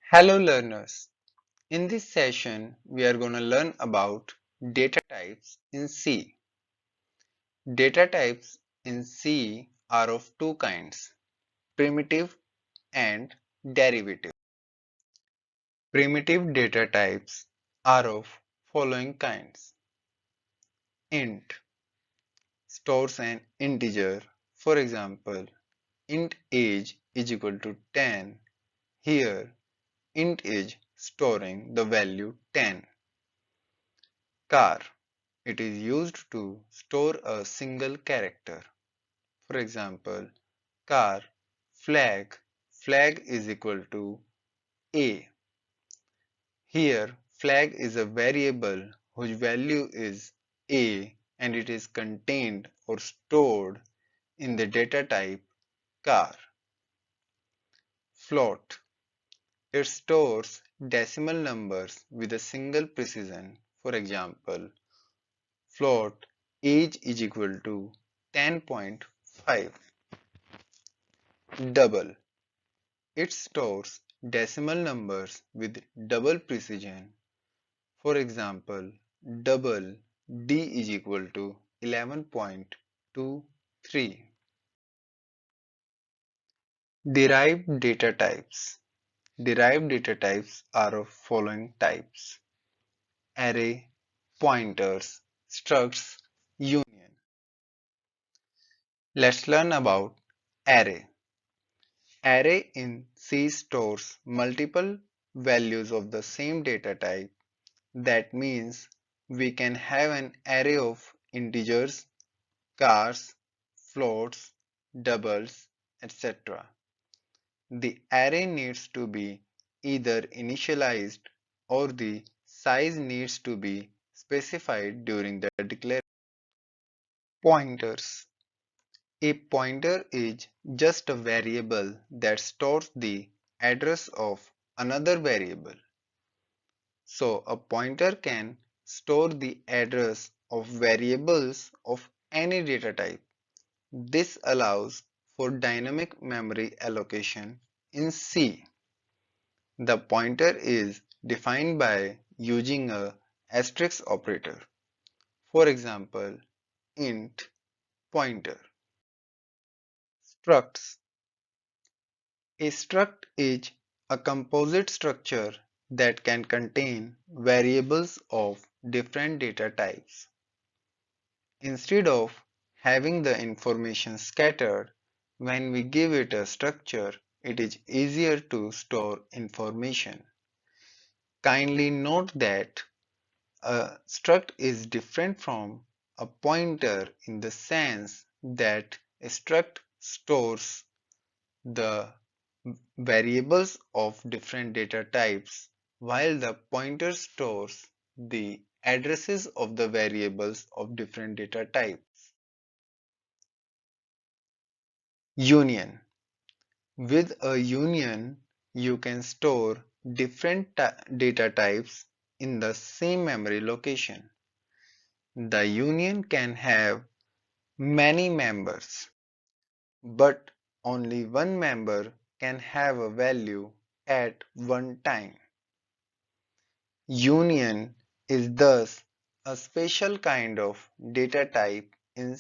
Hello learners, in this session we are going to learn about data types in C. Data types in C are of two kinds, primitive and derivative. Primitive data types are of following kinds. Int stores an integer, for example, int age is equal to 10. Here int is storing the value 10. Car. It is used to store a single character. For example, car flag is equal to a. Here flag is a variable whose value is a and it is contained or stored in the data type car. Float. It stores decimal numbers with a single precision. For example, float age is equal to 10.5. Double. It stores decimal numbers with double precision. For example, double D is equal to 11.23. Derived data types. Derived data types are of following types: array, pointers, structs, union. Let's learn about array. Array in C stores multiple values of the same data type. That means we can have an array of integers, cars, floats, doubles, etc. The array needs to be either initialized or the size needs to be specified during the declaration. Pointers. A pointer is just a variable that stores the address of another variable. So a pointer can store the address of variables of any data type. This allows for dynamic memory allocation in C. The pointer is defined by using a asterisk operator. For example, int pointer. Structs. A struct is a composite structure that can contain variables of different data types. Instead of having the information scattered, when we give it a structure, it is easier to store information. Kindly note that a struct is different from a pointer in the sense that a struct stores the variables of different data types, while the pointer stores the addresses of the variables of different data types. Union. With a union, you can store different data types in the same memory location. The union can have many members, but only one member can have a value at one time. Union is thus a special kind of data type in